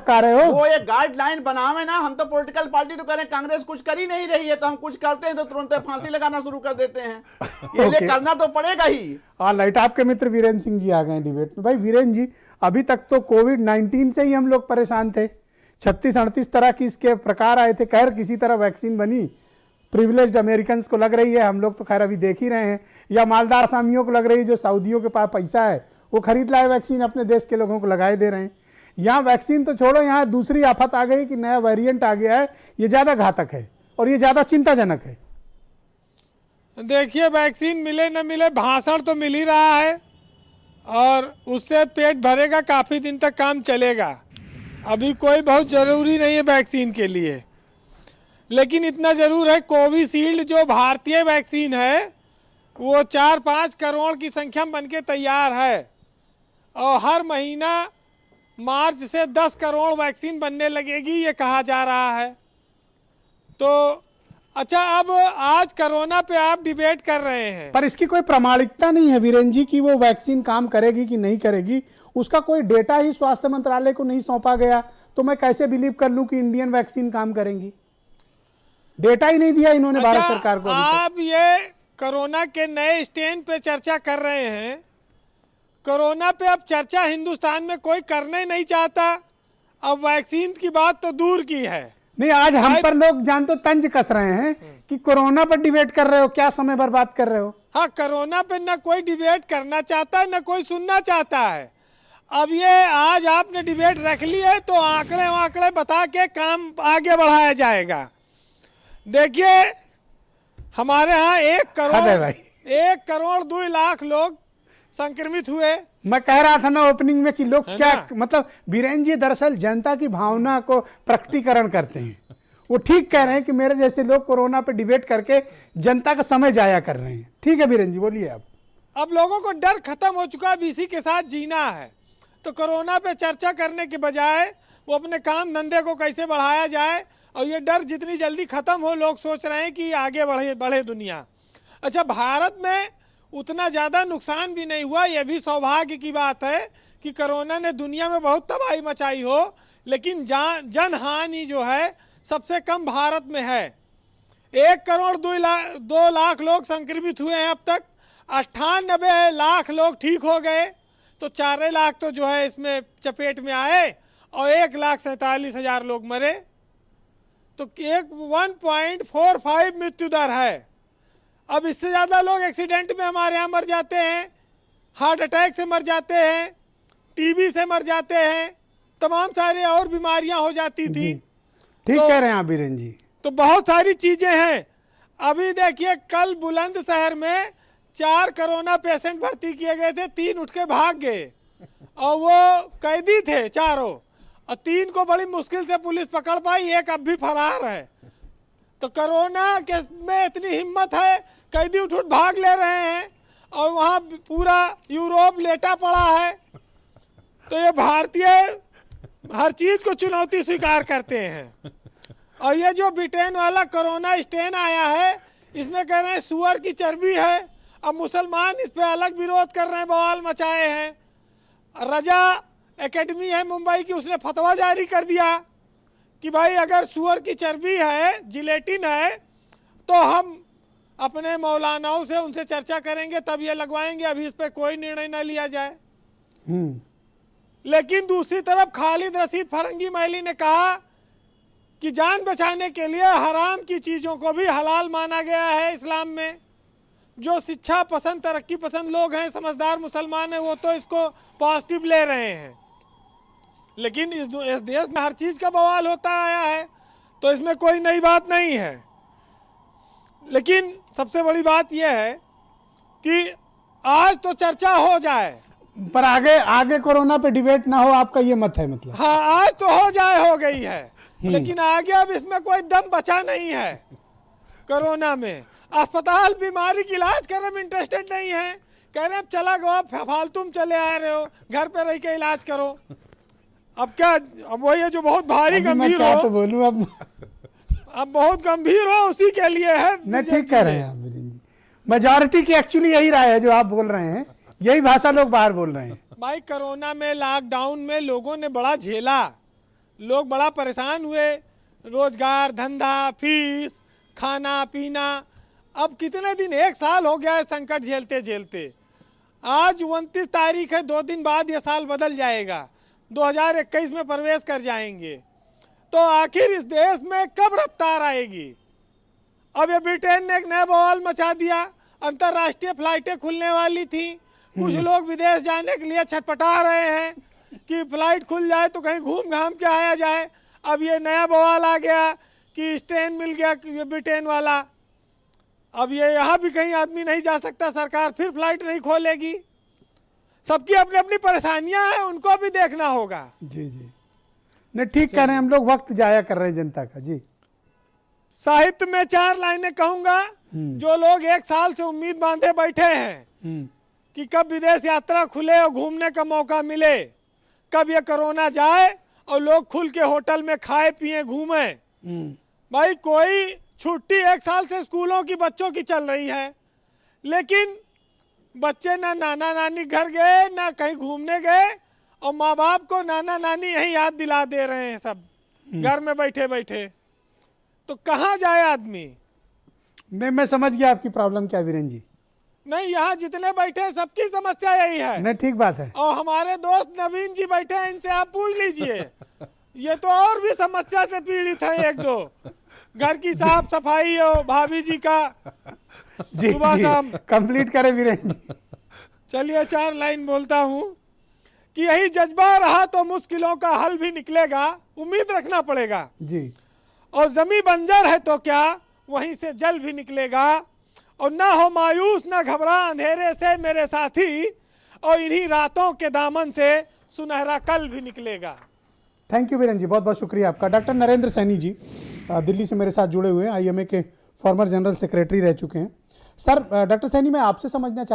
टपका रहे हो। वो एक गाइडलाइन बनावे ना, हम तो पॉलिटिकल पार्टी तो करें, कांग्रेस कुछ कर ही नहीं रही है, तो हम कुछ करते हैं तो तुरंत फांसी लगाना शुरू कर देते हैं। ये लिए करना तो पड़ेगा ही। ऑलराइट, आपके मित्र वीरेंद्र सिंह जी आ गए डिबेट में। भाई वीरेंद्र जी, अभी तक तो कोविड-19 से ही हम लोग परेशान थे, 36-38 तरह की इसके प्रकार आए थे। खैर किसी तरह वैक्सीन बनी, प्रिविलेज्ड अमेरिकन को लग रही है, हम लोग तो खैर अभी देख ही रहे हैं, या मालदार आसामियों को लग रही है, जो सऊदियों के पास पैसा है वो खरीद लाए वैक्सीन, अपने देश के लोगों को लगाए दे रहे हैं। यहाँ वैक्सीन तो छोड़ो, यहाँ दूसरी आफत आ गई कि नया वेरिएंट आ गया है, ये ज़्यादा घातक है और ये ज़्यादा चिंताजनक है। देखिए, वैक्सीन मिले न मिले, भाषण तो मिल ही रहा है और उससे पेट भरेगा, काफ़ी दिन तक काम चलेगा। अभी कोई बहुत ज़रूरी नहीं है वैक्सीन के लिए, लेकिन इतना ज़रूर है, कोविशील्ड जो भारतीय वैक्सीन है वो 4-5 करोड़ की संख्या में बनके तैयार है और हर महीना मार्च से 10 करोड़ वैक्सीन बनने लगेगी, ये कहा जा रहा है। तो अच्छा, अब आज कोरोना पे आप डिबेट कर रहे हैं, पर इसकी कोई प्रामाणिकता नहीं है वीरेंद्र जी कि वो वैक्सीन काम करेगी कि नहीं करेगी। उसका कोई डेटा ही स्वास्थ्य मंत्रालय को नहीं सौंपा गया, तो मैं कैसे बिलीव कर लूं कि इंडियन वैक्सीन काम करेंगी? डेटा ही नहीं दिया इन्होंने भारत सरकार को। आप ये कोरोना के नए स्ट्रेन पे चर्चा कर रहे हैं। कोरोना पे अब चर्चा हिंदुस्तान में कोई करना ही नहीं चाहता, अब वैक्सीन की बात तो दूर की है। नहीं, आज हम पर लोग जान तो तंज कस रहे हैं कि कोरोना पर डिबेट कर रहे हो, क्या समय बर्बाद कर रहे हो। हाँ, कोरोना पे न कोई डिबेट करना चाहता है, न कोई सुनना चाहता है। अब ये आज आपने डिबेट रख ली है तो आंकड़े वांकड़े बता के काम आगे बढ़ाया जाएगा। देखिए, हमारे यहाँ 1 करोड़ 2 लाख लोग संक्रमित हुए। मैं कह रहा था ना ओपनिंग में कि लोग क्या मतलब, वीरेंद्र जी दरअसल जनता की भावना को प्रकटीकरण करते हैं। वो ठीक कह रहे हैं कि मेरे जैसे लोग कोरोना पे डिबेट करके जनता का समय जाया कर रहे हैं। ठीक है वीरेंद्र जी, बोलिए आप। अब लोगों को डर खत्म हो चुका है, अब इसी के साथ जीना है। तो कोरोना पे चर्चा करने के बजाय वो अपने काम धंधे को कैसे बढ़ाया जाए, और ये डर जितनी जल्दी खत्म हो, लोग सोच रहे हैं कि आगे बढ़े दुनिया। अच्छा, भारत में उतना ज़्यादा नुकसान भी नहीं हुआ, यह भी सौभाग्य की बात है कि कोरोना ने दुनिया में बहुत तबाही मचाई हो, लेकिन जन हानि जो है सबसे कम भारत में है। 1 करोड़ 2 लाख लोग संक्रमित हुए हैं अब तक, 98 लाख लोग ठीक हो गए, तो 4 लाख तो जो है इसमें चपेट में आए और 1,47,000 लोग मरे। तो 1.45 मृत्यु दर है। अब इससे ज़्यादा लोग एक्सीडेंट में हमारे यहाँ मर जाते हैं, हार्ट अटैक से मर जाते हैं, टीबी से मर जाते हैं, तमाम सारी और बीमारियां हो जाती थी। ठीक कह रहे हैं आप वीरेंद्र जी। तो बहुत सारी चीज़ें हैं। अभी देखिए, कल बुलंदशहर में 4 कोरोना पेशेंट भर्ती किए गए थे, 3 उठ के भाग गए और वो कैदी थे चारों, और 3 को बड़ी मुश्किल से पुलिस पकड़ पाई, एक अब भी फरार है। तो कोरोना के में इतनी हिम्मत है, कैदी उठ भाग ले रहे हैं और वहाँ पूरा यूरोप लेटा पड़ा है। तो ये भारतीय हर चीज़ को चुनौती स्वीकार करते हैं। और ये जो ब्रिटेन वाला कोरोना स्ट्रेन आया है, इसमें कह रहे हैं सुअर की चर्बी है। अब मुसलमान इस पे अलग विरोध कर रहे हैं, बवाल मचाए हैं। रजा एकेडमी है मुंबई की, उसने फतवा जारी कर दिया कि भाई अगर सुअर की चर्बी है, जिलेटिन है, तो हम अपने मौलानाओं से उनसे चर्चा करेंगे, तब ये लगवाएंगे, अभी इस पे कोई निर्णय न लिया जाए। लेकिन दूसरी तरफ खालिद रशीद फरंगी महली ने कहा कि जान बचाने के लिए हराम की चीज़ों को भी हलाल माना गया है इस्लाम में। जो शिक्षा पसंद, तरक्की पसंद लोग हैं, समझदार मुसलमान हैं, वो तो इसको पॉजिटिव ले रहे हैं। लेकिन इस देश में हर चीज़ का बवाल होता आया है, तो इसमें कोई नई बात नहीं है। लेकिन सबसे बड़ी बात यह है कि आज तो चर्चा हो जाए, पर आगे कोरोना पे डिबेट ना हो, आपका ये मत है मतलब? हाँ, आज तो हो जाए, हो गई है, लेकिन आगे अब इसमें कोई दम बचा नहीं है। कोरोना में अस्पताल बीमारी की इलाज करने में इंटरेस्टेड नहीं है, कह रहे हैं चला गो, फालतू में चले आ रहे हो, घर पे रह के इलाज करो। अब क्या, अब वही है जो बहुत भारी गंभीर हो, तो बोलूं अब बहुत गंभीर हो उसी के लिए है। नहीं, ठीक कह रहे हैं आप वीरेंद्र जी। मेजॉरिटी की एक्चुअली यही राय है जो आप बोल रहे हैं, यही भाषा लोग बाहर बोल रहे हैं। भाई, कोरोना में, लॉकडाउन में लोगों ने बड़ा झेला, लोग बड़ा परेशान हुए, रोजगार, धंधा, फीस, खाना पीना। अब कितने दिन, 1 साल हो गया है संकट झेलते झेलते। आज 29 तारीख है, 2 दिन बाद ये साल बदल जाएगा, 2021 में प्रवेश कर जाएंगे। तो आखिर इस देश में कब रफ्तार आएगी? अब ये ब्रिटेन ने एक नया बवाल मचा दिया, अंतर्राष्ट्रीय फ्लाइटें खुलने वाली थी, कुछ लोग विदेश जाने के लिए छटपटा रहे हैं कि फ्लाइट खुल जाए तो कहीं घूम घाम के आया जाए। अब ये नया बवाल आ गया कि स्टैंड मिल गया ये ब्रिटेन वाला, अब ये यहाँ भी कहीं आदमी नहीं जा सकता, सरकार फिर फ्लाइट नहीं खोलेगी। सबकी अपनी अपनी परेशानियां हैं, उनको भी देखना होगा। जी जी, नहीं ठीक कह रहे हैं, हम लोग वक्त जाया कर रहे हैं जनता का। जी, साहित्य में 4 लाइनें कहूंगा। जो लोग 1 साल से उम्मीद बांधे बैठे हैं कि कब विदेश यात्रा खुले और घूमने का मौका मिले, कब ये कोरोना जाए और लोग खुल के होटल में खाए पिए घूमे। भाई कोई छुट्टी 1 साल से स्कूलों की बच्चों की चल रही है, लेकिन बच्चे ना नाना नानी घर गए ना कहीं घूमने गए, और माँ बाप को नाना नानी यही याद दिला दे रहे हैं सब घर में बैठे बैठे। तो कहाँ जाए आदमी? नहीं, मैं समझ गया आपकी प्रॉब्लम क्या वीरेंद्र जी। नहीं, यहाँ जितने बैठे हैं सबकी समस्या यही है। नहीं ठीक बात है। और हमारे दोस्त नवीन जी बैठे हैं, इनसे आप पूछ लीजिए, ये तो और भी समस्या से पीड़ित है। 1-2 घर की साफ सफाई हो, भाभी जी का जी सुबह शाम। कंप्लीट करें वीरेंद्र जी। चलिए 4 लाइन बोलता हूँ कि यही जज्बा रहा तो मुश्किलों का हल भी निकलेगा, उम्मीद रखना पड़ेगा जी, और जमी बंजर है तो क्या, वहीं से जल भी निकलेगा। और ना हो मायूस ना घबरा अंधेरे से मेरे साथी, और इन्हीं रातों के दामन से सुनहरा कल भी निकलेगा। थैंक यू वीरेंद्र जी, बहुत बहुत शुक्रिया आपका। डॉक्टर नरेंद्र सैनी जी दिल्ली से मेरे साथ जुड़े हुए हैं, IMA के फॉर्मर जनरल सेक्रेटरी रह चुके हैं। सर, डॉक्टर सैनी, मैं आपसे समझना चाहता